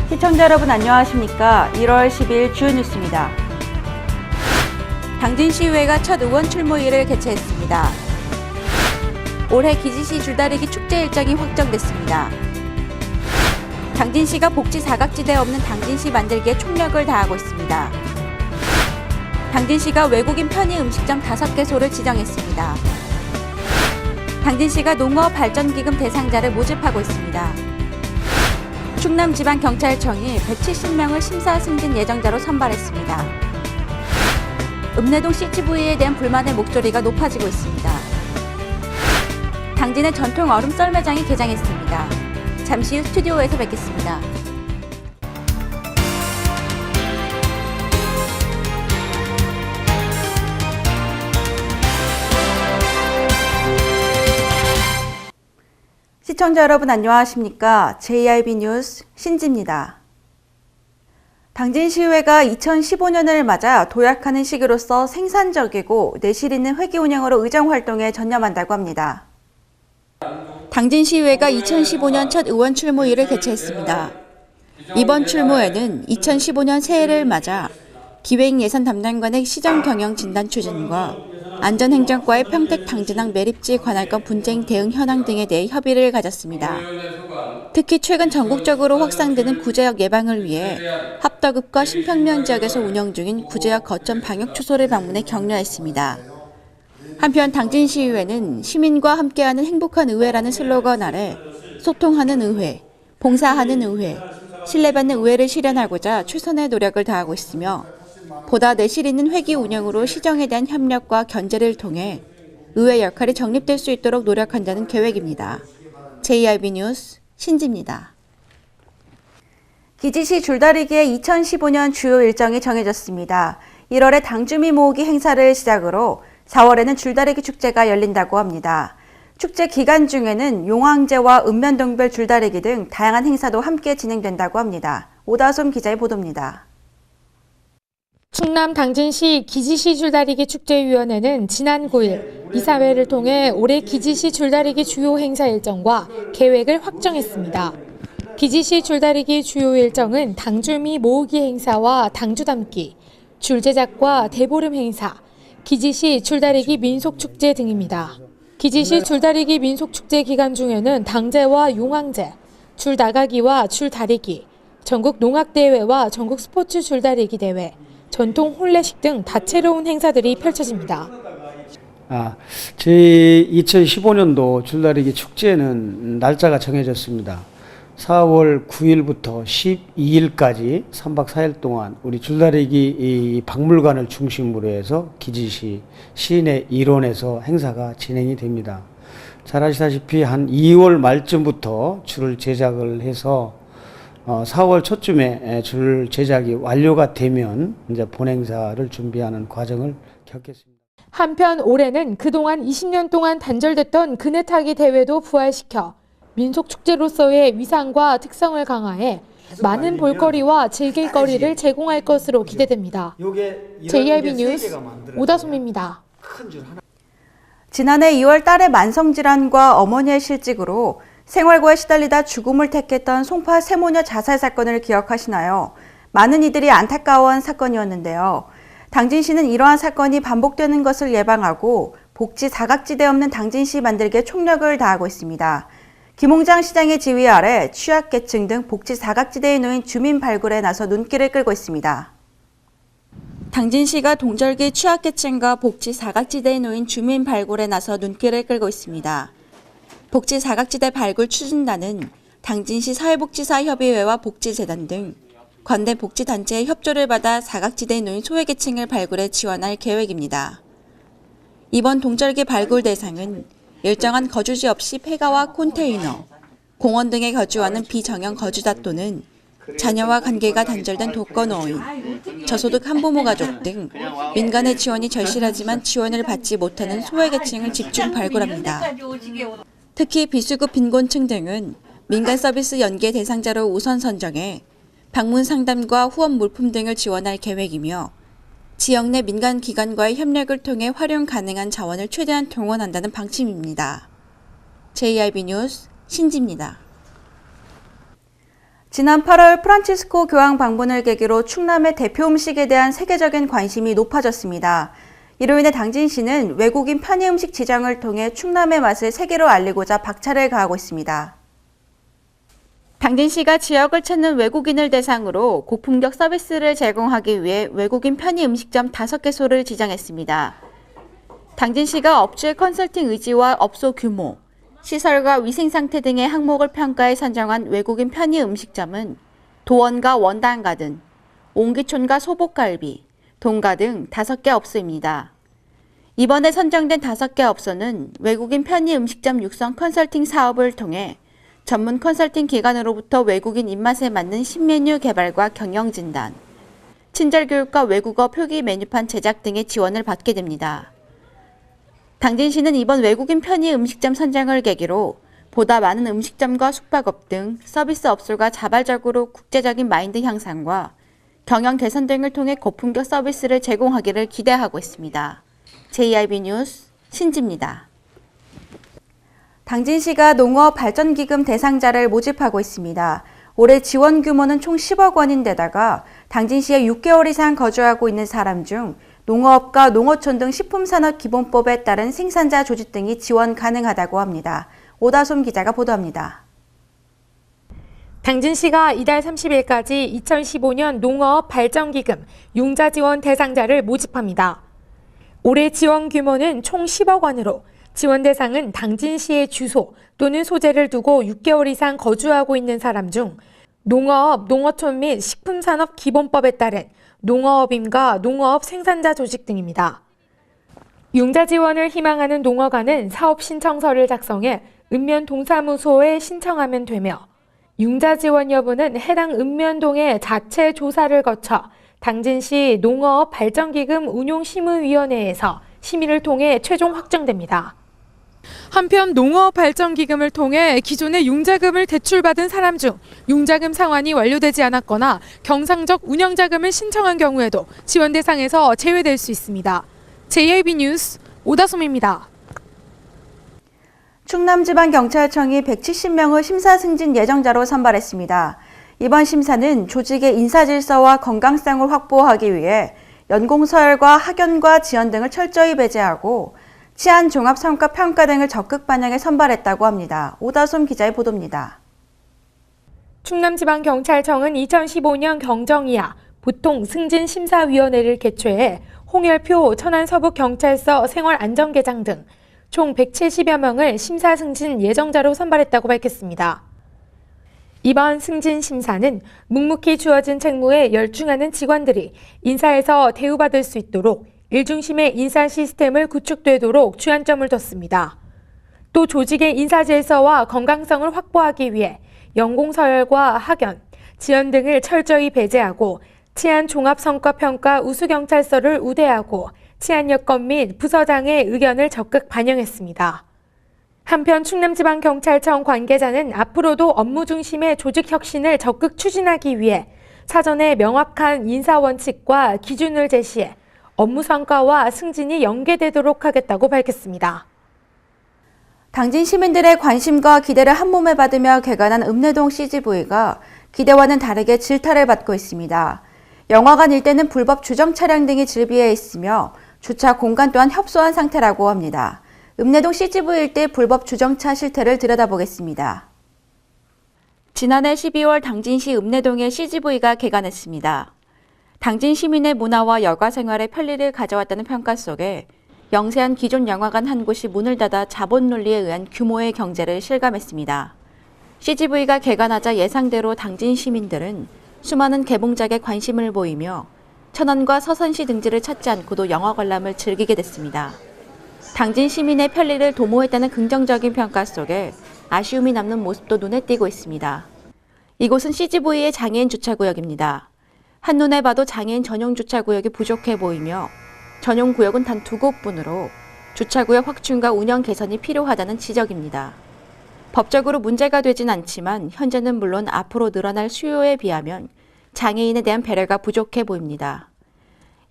시청자 여러분 안녕하십니까? 1월 10일 주요 뉴스입니다. 당진시의회가 첫 의원 출모일을 개최했습니다. 올해 기지시 줄다리기 축제 일정이 확정됐습니다. 당진시가 복지 사각지대 없는 당진시 만들기에 총력을 다하고 있습니다. 당진시가 외국인 편의 음식점 5개소를 지정했습니다. 당진시가 농어발전기금 대상자를 모집하고 있습니다. 충남지방경찰청이 170명을 심사 승진 예정자로 선발했습니다. 읍내동 CGV에 대한 불만의 목소리가 높아지고 있습니다. 당진의 전통 얼음 썰매장이 개장했습니다. 잠시 후 스튜디오에서 뵙겠습니다. 시청자 여러분 안녕하십니까? JIB 뉴스 신지입니다. 당진시의회가 2015년을 맞아 도약하는 시기로서 생산적이고 내실 있는 회계 운영으로 의정 활동에 전념한다고 합니다. 당진시의회가 2015년 첫 의원 출모일을 개최했습니다. 이번 출모에는 2015년 새해를 맞아 기획예산 담당관의 시정경영 진단 추진과 안전행정과의 평택 당진항 매립지 관할권 분쟁 대응 현황 등에 대해 협의를 가졌습니다. 특히 최근 전국적으로 확산되는 구제역 예방을 위해 합덕읍과 신평면 지역에서 운영 중인 구제역 거점 방역 초소를 방문해 격려했습니다. 한편 당진시의회는 시민과 함께하는 행복한 의회라는 슬로건 아래 소통하는 의회, 봉사하는 의회, 신뢰받는 의회를 실현하고자 최선의 노력을 다하고 있으며 보다 내실 있는 회계 운영으로 시정에 대한 협력과 견제를 통해 의회 역할이 정립될 수 있도록 노력한다는 계획입니다. JIB 뉴스 신지입니다. 기지시 줄다리기의 2015년 주요 일정이 정해졌습니다. 1월에 당주민 모으기 행사를 시작으로 4월에는 줄다리기 축제가 열린다고 합니다. 축제 기간 중에는 용왕제와 읍면동별 줄다리기 등 다양한 행사도 함께 진행된다고 합니다. 오다솜 기자의 보도입니다. 충남 당진시 기지시 줄다리기 축제위원회는 지난 9일 이사회를 통해 올해 기지시 줄다리기 주요 행사 일정과 계획을 확정했습니다. 기지시 줄다리기 주요 일정은 당주미 모으기 행사와 당주 담기, 줄 제작과 대보름 행사, 기지시 줄다리기 민속축제 등입니다. 기지시 줄다리기 민속축제 기간 중에는 당제와 용왕제, 줄 나가기와 줄 다리기, 전국 농악대회와 전국 스포츠 줄다리기 대회, 전통 혼례식 등 다채로운 행사들이 펼쳐집니다. 저희 2015년도 줄다리기 축제는 날짜가 정해졌습니다. 4월 9일부터 12일까지 3박 4일 동안 우리 줄다리기 박물관을 중심으로 해서 기지시 시내 일원에서 행사가 진행이 됩니다. 잘 아시다시피 한 2월 말쯤부터 줄을 제작을 해서 4월 초쯤에 줄 제작이 완료가 되면 이제 본행사를 준비하는 과정을 겪겠습니다. 한편 올해는 그동안 20년 동안 단절됐던 그네타기 대회도 부활시켜 민속축제로서의 위상과 특성을 강화해 많은 볼거리와 즐길거리를 제공할 것으로 기대됩니다. JIB 뉴스 오다솜입니다. 지난해 2월 딸의 만성질환과 어머니의 실직으로 생활고에 시달리다 죽음을 택했던 송파 세모녀 자살 사건을 기억하시나요? 많은 이들이 안타까워한 사건이었는데요. 당진시는 이러한 사건이 반복되는 것을 예방하고 복지 사각지대 없는 당진시 만들기에 총력을 다하고 있습니다. 김홍장 시장의 지휘 아래 취약계층 등 복지 사각지대에 놓인 주민 발굴에 나서 눈길을 끌고 있습니다. 당진시가 동절기 취약계층과 복지 사각지대에 놓인 주민 발굴에 나서 눈길을 끌고 있습니다. 복지 사각지대 발굴 추진단은 당진시 사회복지사협의회와 복지재단 등 관내 복지단체의 협조를 받아 사각지대에 놓인 소외계층을 발굴해 지원할 계획입니다. 이번 동절기 발굴 대상은 일정한 거주지 없이 폐가와 컨테이너, 공원 등에 거주하는 비정형 거주자 또는 자녀와 관계가 단절된 독거노인, 저소득 한부모 가족 등 민간의 지원이 절실하지만 지원을 받지 못하는 소외계층을 집중 발굴합니다. 특히 비수급 빈곤층 등은 민간 서비스 연계 대상자로 우선 선정해 방문 상담과 후원 물품 등을 지원할 계획이며 지역 내 민간 기관과의 협력을 통해 활용 가능한 자원을 최대한 동원한다는 방침입니다. JIB 뉴스 신지입니다. 지난 8월 프란치스코 교황 방문을 계기로 충남의 대표 음식에 대한 세계적인 관심이 높아졌습니다. 이로 인해 당진시는 외국인 편의 음식 지정을 통해 충남의 맛을 세계로 알리고자 박차를 가하고 있습니다. 당진시가 지역을 찾는 외국인을 대상으로 고품격 서비스를 제공하기 위해 외국인 편의 음식점 5개소를 지정했습니다. 당진시가 업주의 컨설팅 의지와 업소 규모, 시설과 위생 상태 등의 항목을 평가해 선정한 외국인 편의 음식점은 도원과 원단가든, 옹기촌과 소복갈비, 동가 등 5개 업소입니다. 이번에 선정된 5개 업소는 외국인 편의 음식점 육성 컨설팅 사업을 통해 전문 컨설팅 기관으로부터 외국인 입맛에 맞는 신메뉴 개발과 경영 진단, 친절 교육과 외국어 표기 메뉴판 제작 등의 지원을 받게 됩니다. 당진시는 이번 외국인 편의 음식점 선정을 계기로 보다 많은 음식점과 숙박업 등 서비스 업소가 자발적으로 국제적인 마인드 향상과 경영 개선 등을 통해 고품격 서비스를 제공하기를 기대하고 있습니다. JIB 뉴스 신지입니다. 당진시가 농어업 발전기금 대상자를 모집하고 있습니다. 올해 지원 규모는 총 10억 원인데다가 당진시에 6개월 이상 거주하고 있는 사람 중 농어업과 농어촌 등 식품산업기본법에 따른 생산자 조직 등이 지원 가능하다고 합니다. 오다솜 기자가 보도합니다. 당진시가 이달 30일까지 2015년 농어업 발전기금 융자 지원 대상자를 모집합니다. 올해 지원 규모는 총 10억 원으로 지원 대상은 당진시의 주소 또는 소재를 두고 6개월 이상 거주하고 있는 사람 중 농어업, 농어촌 및 식품산업기본법에 따른 농어업임과 농어업 생산자 조직 등입니다. 융자 지원을 희망하는 농어가는 사업 신청서를 작성해 읍면동사무소에 신청하면 되며 융자 지원 여부는 해당 읍면동의 자체 조사를 거쳐 당진시 농어업 발전기금 운용심의위원회에서 심의를 통해 최종 확정됩니다. 한편 농어업 발전기금을 통해 기존의 융자금을 대출받은 사람 중 융자금 상환이 완료되지 않았거나 경상적 운영자금을 신청한 경우에도 지원 대상에서 제외될 수 있습니다. JIB 뉴스 오다솜입니다. 충남지방경찰청이 170명을 심사 승진 예정자로 선발했습니다. 이번 심사는 조직의 인사질서와 건강성을 확보하기 위해 연공서열과 학연과 지연 등을 철저히 배제하고 치안 종합 성과 평가 등을 적극 반영해 선발했다고 합니다. 오다솜 기자의 보도입니다. 충남지방경찰청은 2015년 경정이하 보통 승진심사위원회를 개최해 홍열표 천안서북경찰서 생활안전계장 등 총 170여 명을 심사 승진 예정자로 선발했다고 밝혔습니다. 이번 승진 심사는 묵묵히 주어진 책무에 열중하는 직원들이 인사에서 대우받을 수 있도록 일중심의 인사 시스템을 구축되도록 주안점을 뒀습니다. 또 조직의 인사 질서와 건강성을 확보하기 위해 연공서열과 학연, 지연 등을 철저히 배제하고 치안 종합성과평가 우수경찰서를 우대하고 치안 여건 및 부서장의 의견을 적극 반영했습니다. 한편 충남지방경찰청 관계자는 앞으로도 업무 중심의 조직 혁신을 적극 추진하기 위해 사전에 명확한 인사 원칙과 기준을 제시해 업무 성과와 승진이 연계되도록 하겠다고 밝혔습니다. 당진 시민들의 관심과 기대를 한몸에 받으며 개관한 읍내동 CGV가 기대와는 다르게 질타를 받고 있습니다. 영화관 일대는 불법 주정 차량 등이 즐비해 있으며 주차 공간 또한 협소한 상태라고 합니다. 읍내동 CGV 일대 불법 주정차 실태를 들여다보겠습니다. 지난해 12월 당진시 읍내동에 CGV가 개관했습니다. 당진 시민의 문화와 여가 생활의 편리를 가져왔다는 평가 속에 영세한 기존 영화관 한 곳이 문을 닫아 자본 논리에 의한 규모의 경제를 실감했습니다. CGV가 개관하자 예상대로 당진 시민들은 수많은 개봉작에 관심을 보이며 천안과 서산시 등지를 찾지 않고도 영화 관람을 즐기게 됐습니다. 당진 시민의 편리를 도모했다는 긍정적인 평가 속에 아쉬움이 남는 모습도 눈에 띄고 있습니다. 이곳은 CGV의 장애인 주차구역입니다. 한눈에 봐도 장애인 전용 주차구역이 부족해 보이며 전용 구역은 단 2곳뿐으로 주차구역 확충과 운영 개선이 필요하다는 지적입니다. 법적으로 문제가 되진 않지만 현재는 물론 앞으로 늘어날 수요에 비하면 장애인에 대한 배려가 부족해 보입니다.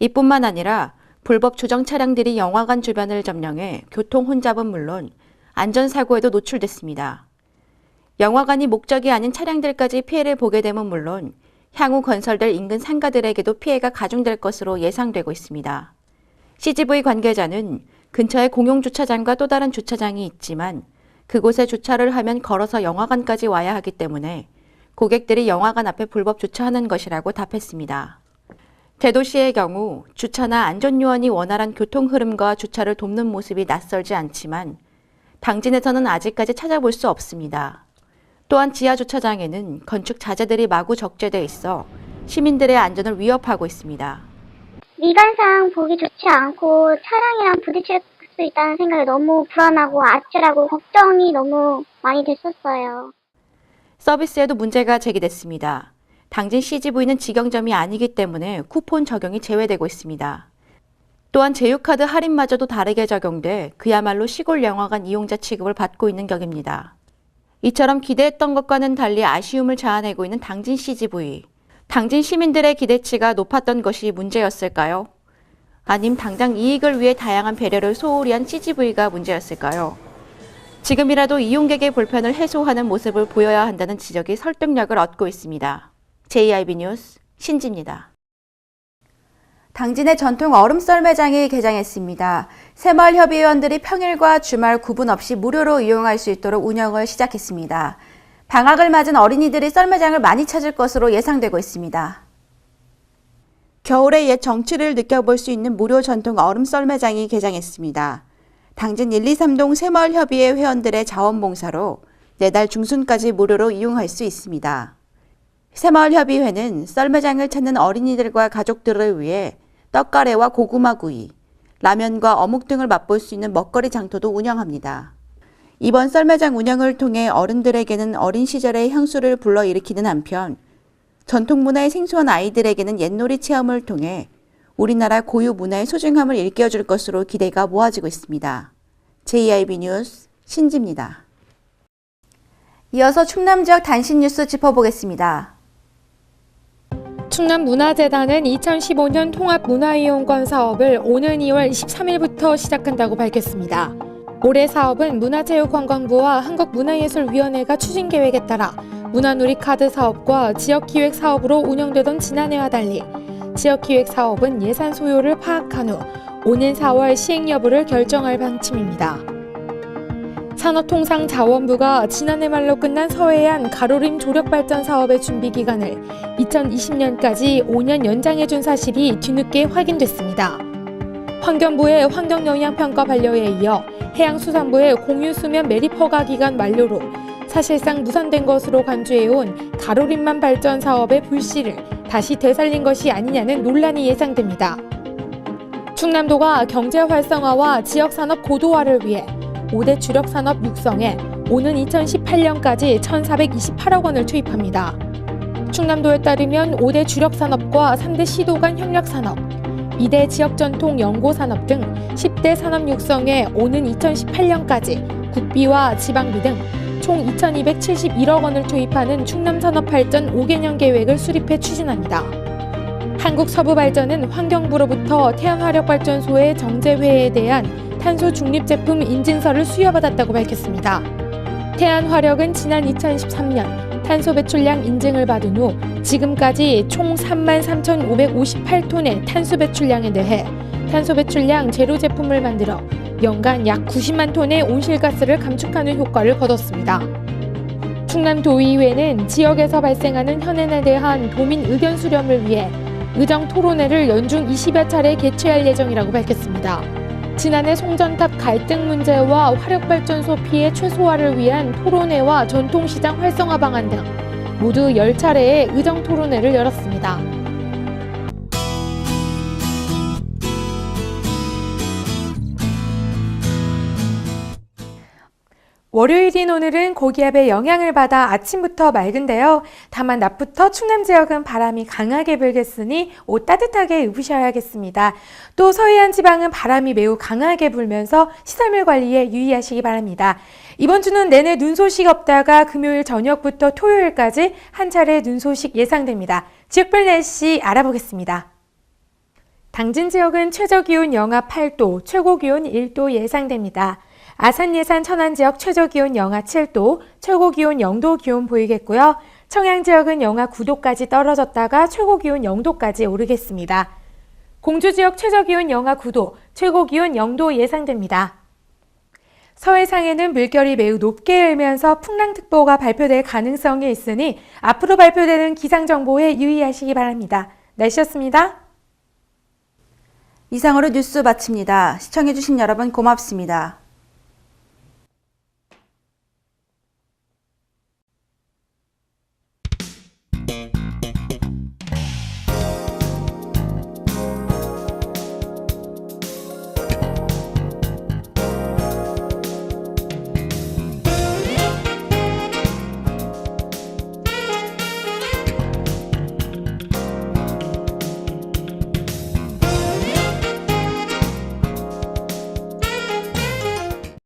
이뿐만 아니라 불법 주정 차량들이 영화관 주변을 점령해 교통 혼잡은 물론 안전사고에도 노출됐습니다. 영화관이 목적이 아닌 차량들까지 피해를 보게 되면 물론 향후 건설될 인근 상가들에게도 피해가 가중될 것으로 예상되고 있습니다. CGV 관계자는 근처에 공용 주차장과 또 다른 주차장이 있지만 그곳에 주차를 하면 걸어서 영화관까지 와야 하기 때문에 고객들이 영화관 앞에 불법 주차하는 것이라고 답했습니다. 대도시의 경우 주차나 안전요원이 원활한 교통 흐름과 주차를 돕는 모습이 낯설지 않지만 당진에서는 아직까지 찾아볼 수 없습니다. 또한 지하 주차장에는 건축 자재들이 마구 적재돼 있어 시민들의 안전을 위협하고 있습니다. 미관상 보기 좋지 않고 차량이랑 부딪힐 수 있다는 생각이 너무 불안하고 아찔하고 걱정이 너무 많이 됐었어요. 서비스에도 문제가 제기됐습니다. 당진 CGV는 직영점이 아니기 때문에 쿠폰 적용이 제외되고 있습니다. 또한 제휴카드 할인마저도 다르게 적용돼 그야말로 시골 영화관 이용자 취급을 받고 있는 격입니다. 이처럼 기대했던 것과는 달리 아쉬움을 자아내고 있는 당진 CGV. 당진 시민들의 기대치가 높았던 것이 문제였을까요? 아님 당장 이익을 위해 다양한 배려를 소홀히 한 CGV가 문제였을까요? 지금이라도 이용객의 불편을 해소하는 모습을 보여야 한다는 지적이 설득력을 얻고 있습니다. JIB 뉴스 신지입니다. 당진의 전통 얼음 썰매장이 개장했습니다. 새마을협의회원들이 평일과 주말 구분 없이 무료로 이용할 수 있도록 운영을 시작했습니다. 방학을 맞은 어린이들이 썰매장을 많이 찾을 것으로 예상되고 있습니다. 겨울의 옛 정취를 느껴볼 수 있는 무료 전통 얼음 썰매장이 개장했습니다. 당진 1, 2, 3동 새마을협의회 회원들의 자원봉사로 내달 중순까지 무료로 이용할 수 있습니다. 새마을협의회는 썰매장을 찾는 어린이들과 가족들을 위해 떡가래와 고구마구이, 라면과 어묵 등을 맛볼 수 있는 먹거리 장터도 운영합니다. 이번 썰매장 운영을 통해 어른들에게는 어린 시절의 향수를 불러일으키는 한편 전통문화에 생소한 아이들에게는 옛놀이 체험을 통해 우리나라 고유 문화의 소중함을 일깨워줄 것으로 기대가 모아지고 있습니다. JIB 뉴스 신지입니다. 이어서 충남 지역 단신 뉴스 짚어보겠습니다. 충남문화재단은 2015년 통합문화이용권 사업을 오는 2월 23일부터 시작한다고 밝혔습니다. 올해 사업은 문화체육관광부와 한국문화예술위원회가 추진 계획에 따라 문화누리카드 사업과 지역기획 사업으로 운영되던 지난해와 달리 지역기획 사업은 예산 소요를 파악한 후 오는 4월 시행 여부를 결정할 방침입니다. 산업통상자원부가 지난해 말로 끝난 서해안 가로림 조력발전 사업의 준비 기간을 2020년까지 5년 연장해준 사실이 뒤늦게 확인됐습니다. 환경부의 환경영향평가 반려에 이어 해양수산부의 공유수면 매립 허가 기간 만료로 사실상 무산된 것으로 간주해온 가로림만 발전 사업의 불씨를 다시 되살린 것이 아니냐는 논란이 예상됩니다. 충남도가 경제 활성화와 지역산업 고도화를 위해 5대 주력산업 육성에 오는 2018년까지 1,428억 원을 투입합니다. 충남도에 따르면 5대 주력산업과 3대 시도 간 협력산업, 2대 지역전통 연고산업 등 10대 산업 육성에 오는 2018년까지 국비와 지방비 등 총 2,271억 원을 투입하는 충남산업발전 5개년 계획을 수립해 추진합니다. 한국서부발전은 환경부로부터 태양화력발전소의 정제회에 대한 탄소 중립 제품 인증서를 수여받았다고 밝혔습니다. 태안화력은 지난 2013년 탄소 배출량 인증을 받은 후 지금까지 총 33,558톤의 탄소 배출량에 대해 탄소 배출량 제로 제품을 만들어 연간 약 90만 톤의 온실가스를 감축하는 효과를 거뒀습니다. 충남도의회는 지역에서 발생하는 현안에 대한 도민 의견 수렴을 위해 의정 토론회를 연중 20여 차례 개최할 예정이라고 밝혔습니다. 지난해 송전탑 갈등 문제와 화력발전소 피해 최소화를 위한 토론회와 전통시장 활성화 방안 등 모두 10차례의 의정 토론회를 열었습니다. 월요일인 오늘은 고기압의 영향을 받아 아침부터 맑은데요. 다만 낮부터 충남 지역은 바람이 강하게 불겠으니 옷 따뜻하게 입으셔야겠습니다. 또 서해안 지방은 바람이 매우 강하게 불면서 시설물 관리에 유의하시기 바랍니다. 이번 주는 내내 눈 소식 없다가 금요일 저녁부터 토요일까지 한 차례 눈 소식 예상됩니다. 지역별 날씨 알아보겠습니다. 당진 지역은 최저기온 영하 8도, 최고기온 1도 예상됩니다. 아산 예산 천안 지역 최저 기온 영하 7도, 최고 기온 0도 기온 보이겠고요. 청양 지역은 영하 9도까지 떨어졌다가 최고 기온 0도까지 오르겠습니다. 공주 지역 최저 기온 영하 9도, 최고 기온 0도 예상됩니다. 서해상에는 물결이 매우 높게 일면서 풍랑특보가 발표될 가능성이 있으니 앞으로 발표되는 기상정보에 유의하시기 바랍니다. 날씨였습니다. 이상으로 뉴스 마칩니다. 시청해주신 여러분 고맙습니다.